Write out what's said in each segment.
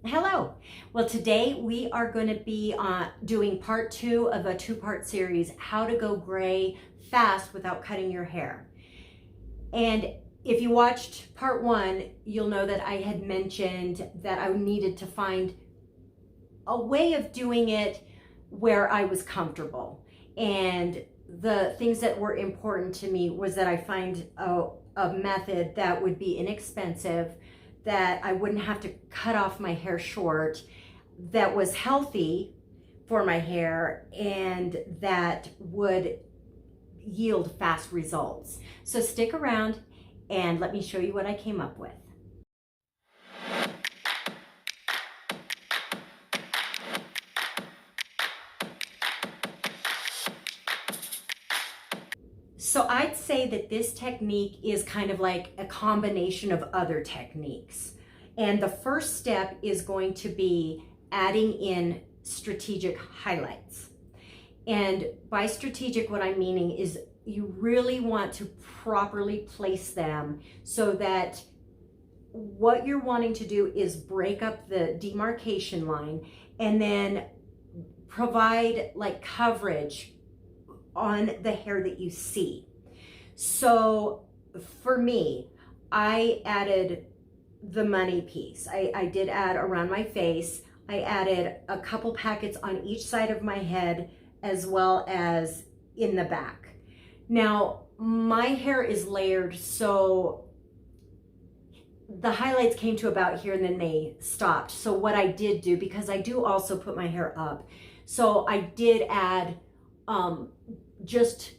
Hello. Well, today we are going to be doing part 2 of a 2-part series, how to go gray fast without cutting your hair. And if you watched part 1, you'll know that I had mentioned that I needed to find a way of doing it where I was comfortable. And the things that were important to me was that I find a method that would be inexpensive, that I wouldn't have to cut off my hair short, that was healthy for my hair, and that would yield fast results. So stick around and let me show you what I came up with. So I'd say that this technique is kind of like a combination of other techniques. And the first step is going to be adding in strategic highlights. And by strategic, what I'm meaning is you really want to properly place them so that what you're wanting to do is break up the demarcation line and then provide like coverage on the hair that you see. So for me, I added the money piece. I did add around my face. I added a couple packets on each side of my head as well as in the back. Now, my hair is layered, so the highlights came to about here and then they stopped. So what I did do, because I do also put my hair up, so I did add just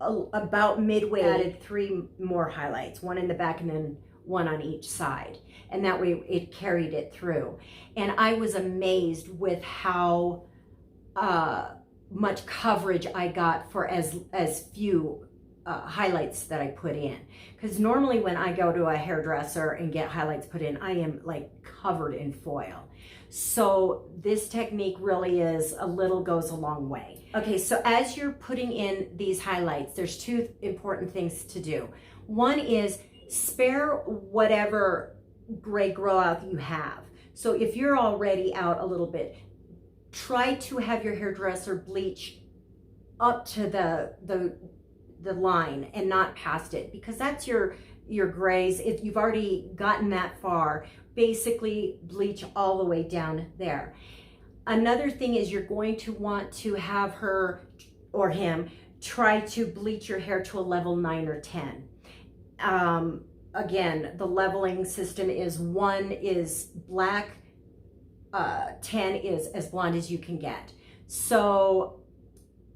about midway, added 3 more highlights, one in the back and then one on each side. And that way it carried it through. And I was amazed with how much coverage I got for as few highlights that I put in. Because normally when I go to a hairdresser and get highlights put in, I am like covered in foil. So this technique really is a little goes a long way. Okay, so as you're putting in these highlights, there's 2 important things to do. One is spare whatever gray grow out you have. So if you're already out a little bit, try to have your hairdresser bleach up to the line and not past it, because that's your grays. If you've already gotten that far, basically bleach all the way down there. Another thing is you're going to want to have her or him try to bleach your hair to a level 9 or 10. Again, the leveling system is 1 is black, 10 is as blonde as you can get. So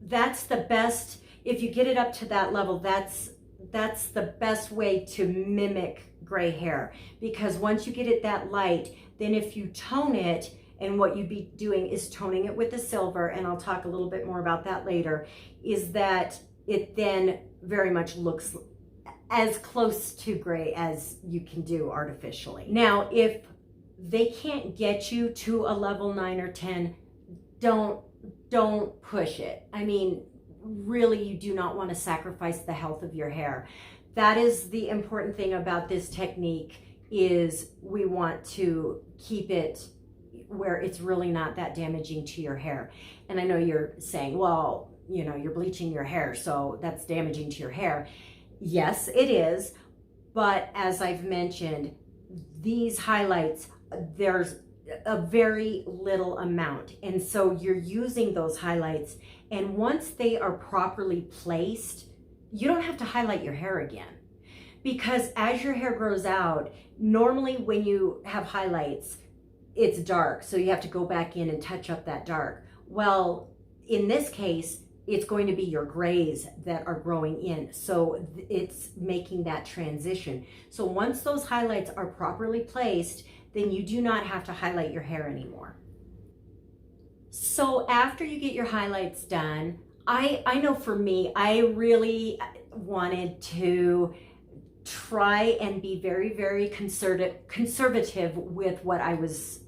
that's the best. If you get it up to that level, that's the best way to mimic gray hair, because once you get it that light, then if you tone it, and what you'd be doing is toning it with the silver, and I'll talk a little bit more about that later, is that it then very much looks as close to gray as you can do artificially. Now, if they can't get you to a level 9 or 10, don't push it. I mean, really, you do not want to sacrifice the health of your hair. That is the important thing about this technique, is we want to keep it where it's really not that damaging to your hair. And I know you're saying, well, you know, you're bleaching your hair, so that's damaging to your hair. Yes, it is. But as I've mentioned, these highlights, there's a very little amount. And so you're using those highlights, and once they are properly placed, you don't have to highlight your hair again. Because as your hair grows out, normally when you have highlights, it's dark, so you have to go back in and touch up that dark. Well, in this case, it's going to be your grays that are growing in, so it's making that transition. So once those highlights are properly placed, then you do not have to highlight your hair anymore. So after you get your highlights done, I know for me, I really wanted to try and be very, very conservative with what I was,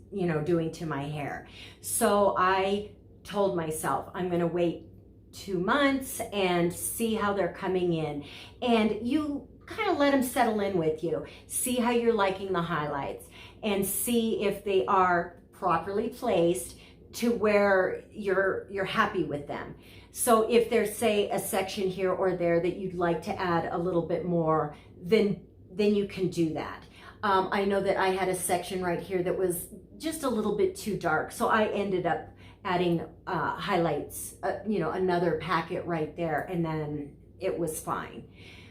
doing to my hair. So I told myself, I'm going to wait 2 months and see how they're coming in. And you kind of let them settle in with you. See how you're liking the highlights. and see if they are properly placed to where you're happy with them. So if there's, say, a section here or there that you'd like to add a little bit more, then you can do that. I know that I had a section right here that was just a little bit too dark, so I ended up adding highlights, another packet right there, and then it was fine.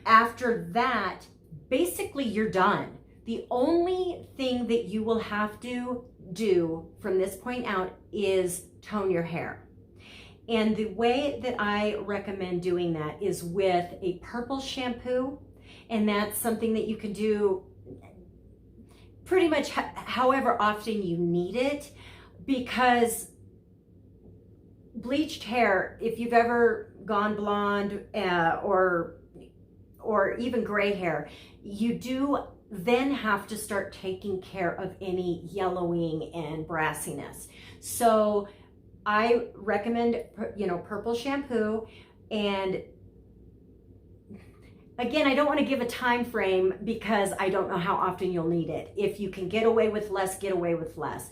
After that, basically you're done. The only thing that you will have to do from this point out is tone your hair. And the way that I recommend doing that is with a purple shampoo, and that's something that you can do pretty much however often you need it, because bleached hair, if you've ever gone blonde or even gray hair, you do then have to start taking care of any yellowing and brassiness. So I recommend, purple shampoo. And again, I don't want to give a time frame because I don't know how often you'll need it. If you can get away with less, get away with less.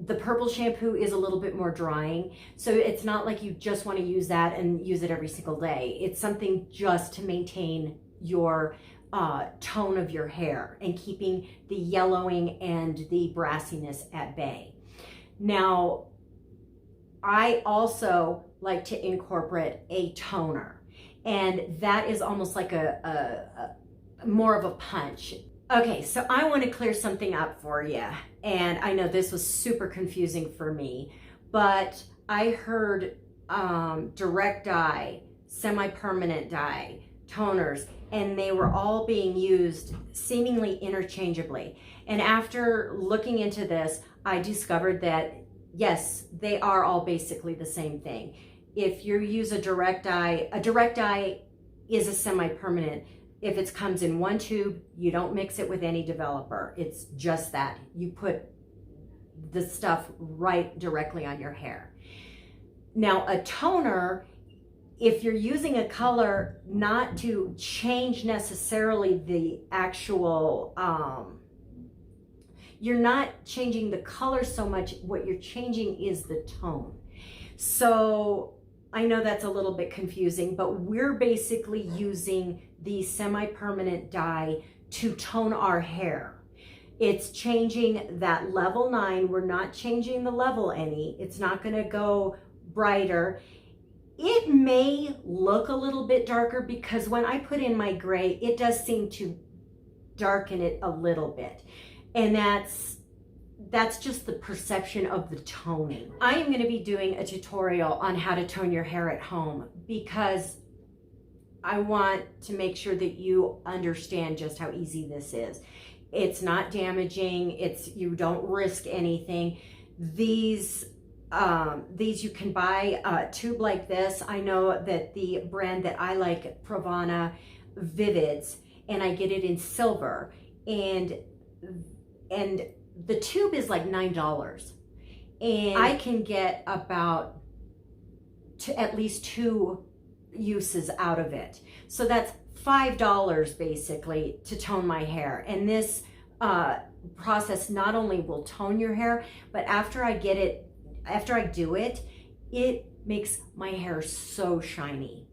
The purple shampoo is a little bit more drying, so it's not like you just want to use that and use it every single day. It's something just to maintain your tone of your hair and keeping the yellowing and the brassiness at bay. Now, I also like to incorporate a toner, and that is almost like a more of a punch. Okay, so I want to clear something up for you, and I know this was super confusing for me, but I heard direct dye, semi-permanent dye, toners, and they were all being used seemingly interchangeably. And after looking into this, I discovered that yes, they are all basically the same thing. If you use a direct dye is a semi-permanent. If it comes in one tube, you don't mix it with any developer. It's just that. You put the stuff right directly on your hair. Now, a toner, if you're using a color not to change necessarily the actual, you're not changing the color so much, what you're changing is the tone. So I know that's a little bit confusing, but we're basically using the semi-permanent dye to tone our hair. It's changing that level 9. We're not changing the level any. It's not going to go brighter. It may look a little bit darker because when I put in my gray, it does seem to darken it a little bit. And that's just the perception of the toning. I am going to be doing a tutorial on how to tone your hair at home because I want to make sure that you understand just how easy this is. It's not damaging. You don't risk anything. These you can buy a tube like this. I know that the brand that I like, Pravana Vivids, and I get it in silver, and the tube is like $9, and I can get about at least 2 uses out of it. So that's $5 basically to tone my hair. And this process not only will tone your hair, but after I do it, it makes my hair so shiny.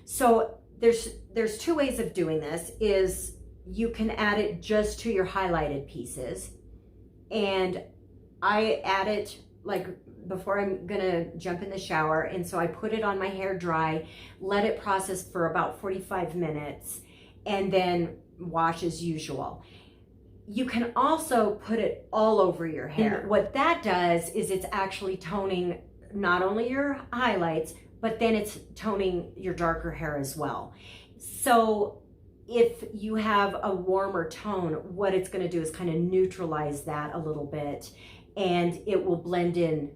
So there's 2 ways of doing this. Is you can add it just to your highlighted pieces, and I add it like before I'm gonna jump in the shower, and so I put it on my hair dry, let it process for about 45 minutes, and then wash as usual. You can also put it all over your hair. And what that does is it's actually toning not only your highlights, but then it's toning your darker hair as well. So if you have a warmer tone, what it's going to do is kind of neutralize that a little bit, and it will blend in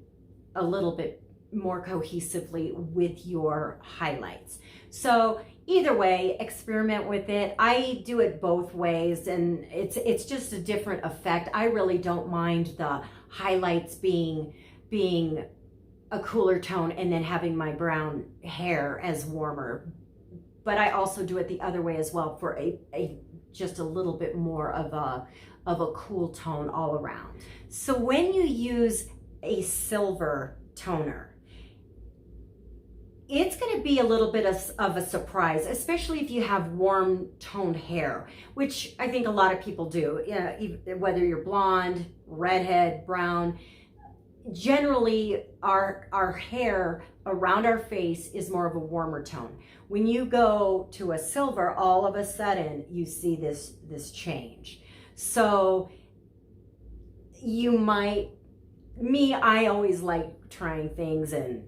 a little bit more cohesively with your highlights. So either way, experiment with it. I do it both ways, and it's just a different effect. I really don't mind the highlights being a cooler tone and then having my brown hair as warmer. But I also do it the other way as well for a just a little bit more of a cool tone all around. So when you use a silver toner, it's going to be a little bit of a surprise, especially if you have warm toned hair, which I think a lot of people do, whether you're blonde, redhead, brown. Generally, our hair around our face is more of a warmer tone. When you go to a silver, all of a sudden you see this change. So you might, I always like trying things, and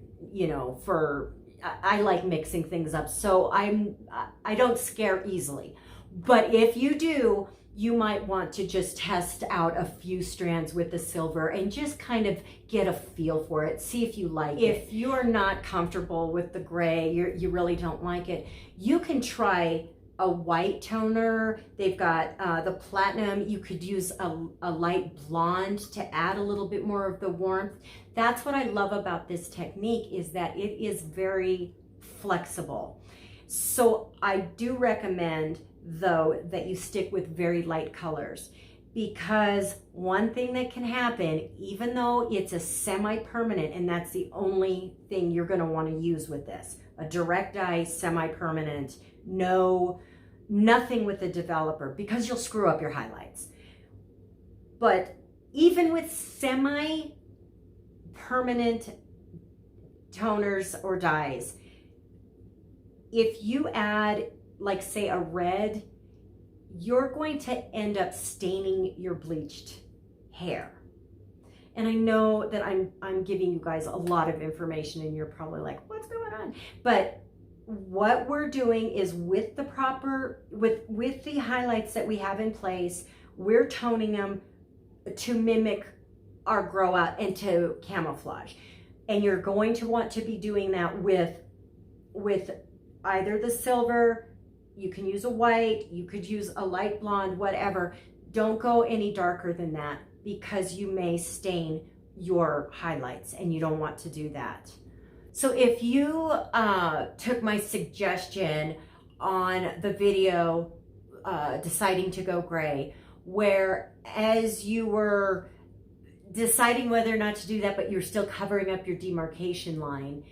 I like mixing things up, so I don't scare easily. But if you do, you might want to just test out a few strands with the silver and just kind of get a feel for it, see if you like it. If you're not comfortable with the gray, you really don't like it, you can try a white toner. They've got the platinum. You could use a light blonde to add a little bit more of the warmth. That's what I love about this technique, is that it is very flexible. So I do recommend, though, that you stick with very light colors, because one thing that can happen, even though it's a semi-permanent, and that's the only thing you're going to want to use with this, a direct dye semi-permanent, nothing with the developer, because you'll screw up your highlights. But even with semi-permanent toners or dyes, if you add, like, say, a red, you're going to end up staining your bleached hair. And I know that I'm giving you guys a lot of information, and you're probably like, what's going on? But what we're doing is, with the highlights that we have in place, we're toning them to mimic our grow out and to camouflage. And you're going to want to be doing that with either the silver. You can use a white, you could use a light blonde, whatever. Don't go any darker than that, because you may stain your highlights, and you don't want to do that. So if you took my suggestion on the video, deciding to go gray, where as you were deciding whether or not to do that, but you're still covering up your demarcation line,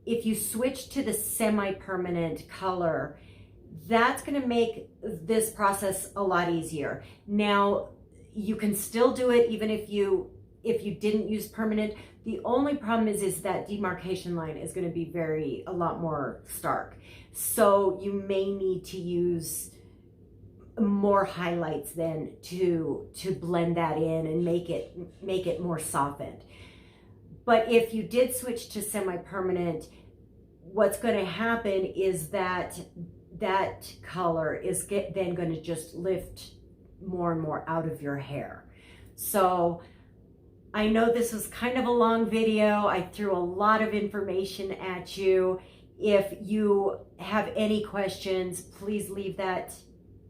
if you switch to the semi-permanent color, that's going to make this process a lot easier. Now, you can still do it even if you didn't use permanent. The only problem is that demarcation line is going to be a lot more stark. So you may need to use more highlights then to blend that in and make it more softened. But if you did switch to semi-permanent, what's going to happen is that color is then going to just lift more and more out of your hair. So I know this was kind of a long video. I threw a lot of information at you. If you have any questions, please leave that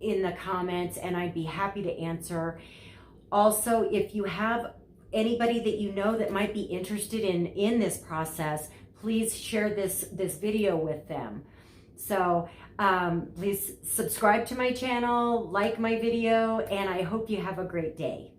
in the comments, and I'd be happy to answer. Also, if you have anybody that you know that might be interested in this process, please share this video with them. So please subscribe to my channel, like my video, and I hope you have a great day.